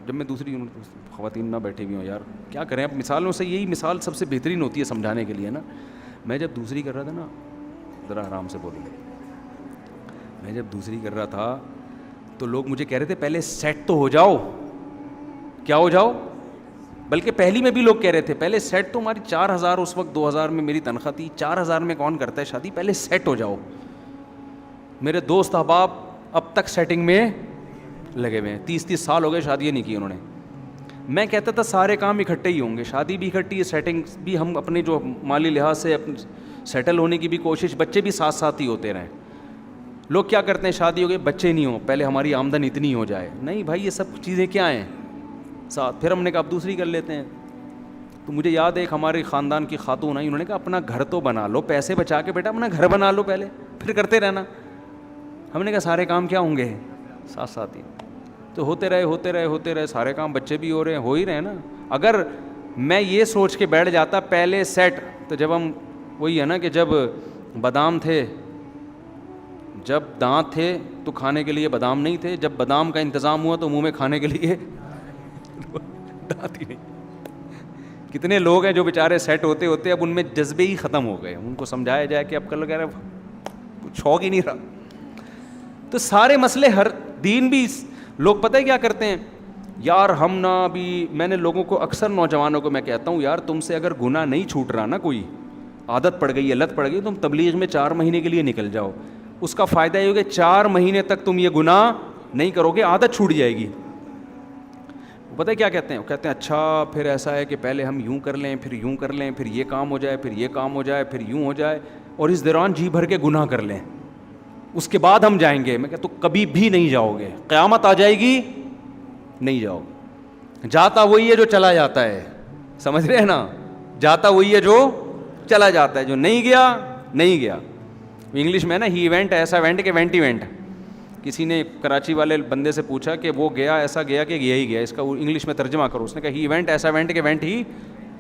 جب میں دوسری خواتین نہ بیٹھی ہوئی ہوں یار کیا کریں. اب مثالوں سے یہی مثال سب سے بہترین ہوتی ہے سمجھانے کے لیے نا. میں جب دوسری کر رہا تھا نا, ذرا آرام سے بولوں, میں جب دوسری کر رہا تھا تو لوگ مجھے کہہ رہے تھے پہلے سیٹ تو ہو جاؤ. کیا ہو جاؤ؟ بلکہ پہلی میں بھی لوگ کہہ رہے تھے پہلے سیٹ تو ہماری 4,000 اس وقت 2,000 میں میری تنخواہ تھی, 4,000 میں کون کرتا ہے شادی, پہلے سیٹ ہو جاؤ. میرے دوست احباب اب تک سیٹنگ میں لگے ہوئے ہیں, 30 سال ہو گئے شادیاں نہیں کی انہوں نے. میں کہتا تھا سارے کام اکٹھے ہی ہوں گے, شادی بھی اکٹھی ہے, سیٹنگ بھی, ہم اپنے جو مالی لحاظ سے سیٹل ہونے کی بھی کوشش, بچے بھی ساتھ ساتھ ہی ہوتے رہیں. لوگ کیا کرتے ہیں شادی ہو گئی بچے نہیں ہوں, پہلے ہماری آمدن اتنی ہو جائے. نہیں بھائی یہ سب چیزیں کیا ہیں ساتھ. پھر ہم نے کہا اب دوسری کر لیتے ہیں. تو مجھے یاد ہے ایک ہمارے خاندان کی خاتون آئی, انہوں نے کہا اپنا گھر تو بنا لو, پیسے بچا کے بیٹا اپنا گھر بنا لو پہلے, پھر کرتے رہنا. ہم نے کہا سارے کام کیا ہوں گے ساتھ ساتھ ہی. تو ہوتے رہے سارے کام, بچے بھی ہو رہے ہیں, ہو ہی رہے نا. اگر میں یہ سوچ کے بیٹھ جاتا پہلے سیٹ, تو جب ہم وہی ہے نا کہ جب بادام تھے, جب دانت تھے تو کھانے کے لیے بادام نہیں تھے, جب بادام کا انتظام ہوا تو منہ میں کھانے کے لیے دانت ہی نہیں. کتنے لوگ ہیں جو بیچارے سیٹ ہوتے ہوتے اب ان میں جذبے ہی ختم ہو گئے. ان کو سمجھایا جائے کہ اب کل کہہ رہے شوق ہی نہیں رہا. تو سارے مسئلے ہر دین بھی لوگ پتہ ہے کیا کرتے ہیں یار, ہم نہ بھی, میں نے لوگوں کو اکثر نوجوانوں کو میں کہتا ہوں یار تم سے اگر گناہ نہیں چھوٹ رہا نا, کوئی عادت پڑ گئی ہے, لت پڑ گئی, تم تبلیغ میں 4 مہینے کے لیے نکل جاؤ. اس کا فائدہ یہ ہوگا 4 مہینے تک تم یہ گناہ نہیں کرو گے, عادت چھوٹ جائے گی. پتہ ہے کیا کہتے ہیں, وہ کہتے ہیں اچھا پھر ایسا ہے کہ پہلے ہم یوں کر لیں, پھر یوں کر لیں, پھر یہ کام ہو جائے, پھر یہ کام ہو جائے, پھر یوں ہو جائے, اور اس دوران جی بھر کے گناہ کر لیں, اس کے بعد ہم جائیں گے. میں کہتا ہوں کبھی بھی نہیں جاؤ گے, قیامت آ جائے گی نہیں جاؤ گے. جاتا وہی ہے جو چلا جاتا ہے, سمجھ رہے ہیں نا, جاتا وہی ہے جو چلا جاتا ہے, جو نہیں گیا نہیں گیا. انگلش میں نا ہی ایونٹ ایسا ایونٹ کہ وینٹ ایونٹ. کسی نے کراچی والے بندے سے پوچھا کہ وہ گیا ایسا گیا کہ گیا ہی گیا, اس کا انگلش میں ترجمہ کرو. اس نے کہا ہی ایونٹ ایسا ایونٹ کہ وینٹ ہی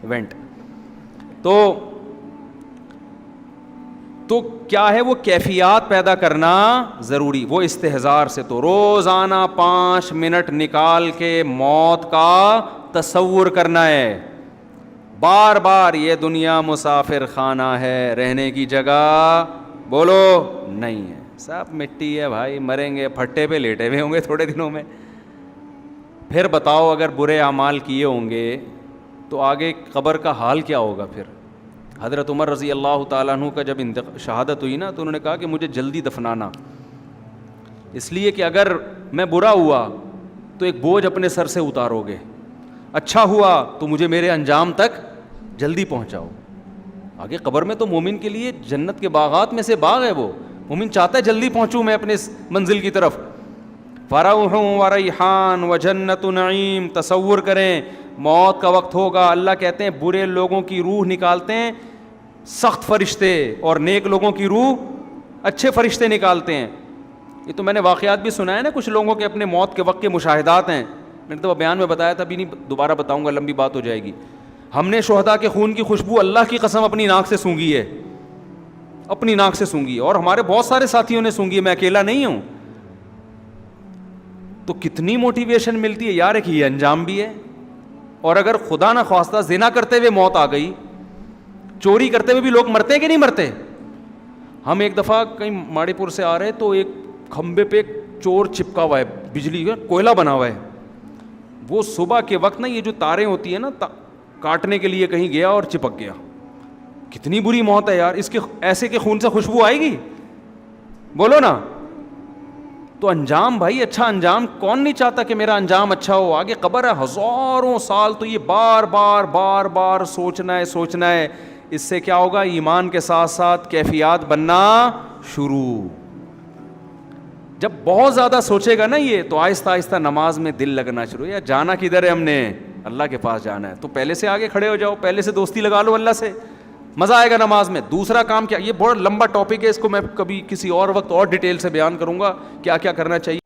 وینٹ. تو کیا ہے وہ کیفیات پیدا کرنا ضروری, وہ استحضار سے. تو روزانہ 5 منٹ نکال کے موت کا تصور کرنا ہے. بار بار یہ دنیا مسافر خانہ ہے, رہنے کی جگہ بولو نہیں ہے, سب مٹی ہے بھائی, مریں گے, پھٹے پہ لیٹے ہوئے ہوں گے تھوڑے دنوں میں. پھر بتاؤ اگر برے اعمال کیے ہوں گے تو آگے قبر کا حال کیا ہوگا پھر. حضرت عمر رضی اللہ تعالیٰ عنہ کا جب شہادت ہوئی نا, تو انہوں نے کہا کہ مجھے جلدی دفنانا, اس لیے کہ اگر میں برا ہوا تو ایک بوجھ اپنے سر سے اتارو گے, اچھا ہوا تو مجھے میرے انجام تک جلدی پہنچاؤ. آگے قبر میں تو مومن کے لیے جنت کے باغات میں سے باغ ہے, وہ مومن چاہتا ہے جلدی پہنچوں میں اپنے منزل کی طرف. فروح و ریحان و جنت نعیم. تصور کریں موت کا وقت ہوگا, اللہ کہتے ہیں برے لوگوں کی روح نکالتے ہیں سخت فرشتے, اور نیک لوگوں کی روح اچھے فرشتے نکالتے ہیں. یہ تو میں نے واقعات بھی سنا ہے نا, کچھ لوگوں کے اپنے موت کے وقت کے مشاہدات ہیں. میں نے تو بیان میں بتایا تھا, ابھی نہیں دوبارہ بتاؤں گا, لمبی بات ہو جائے گی. ہم نے شہداء کے خون کی خوشبو اللہ کی قسم اپنی ناک سے سونگھی ہے, اپنی ناک سے سونگھی ہے, اور ہمارے بہت سارے ساتھیوں نے سونگھی ہے, میں اکیلا نہیں ہوں. تو کتنی موٹیویشن ملتی ہے یار, ایک یہ انجام بھی ہے. اور اگر خدا نہ خواستہ زنا کرتے ہوئے موت آ گئی, چوری کرتے ہوئے بھی لوگ مرتے ہیں کہ نہیں مرتے. ہم ایک دفعہ کہیں ماڑی پور سے آ رہے تو ایک کھمبے پہ ایک چور چپکا ہوا ہے, بجلی کا کوئلہ بنا ہوا ہے. وہ صبح کے وقت نا یہ جو تاریں ہوتی ہیں نا کاٹنے کے لیے کہیں گیا اور چپک گیا. کتنی بری موت ہے یار, اس کے ایسے کے خون سے خوشبو آئے گی, بولو نا. تو انجام بھائی اچھا انجام, کون نہیں چاہتا کہ میرا انجام اچھا ہو. آگے قبر ہے ہزاروں سال, تو یہ بار بار بار بار سوچنا ہے. اس سے کیا ہوگا, ایمان کے ساتھ ساتھ کیفیات بننا شروع. جب بہت زیادہ سوچے گا نا یہ, تو آہستہ آہستہ نماز میں دل لگنا شروع. یا جانا کدھر ہے, ہم نے اللہ کے پاس جانا ہے, تو پہلے سے آگے کھڑے ہو جاؤ, پہلے سے دوستی لگا لو اللہ سے, مزہ آئے گا نماز میں. دوسرا کام کیا, یہ بہت لمبا ٹاپک ہے, اس کو میں کبھی کسی اور وقت اور ڈیٹیل سے بیان کروں گا کیا کیا کرنا چاہیے.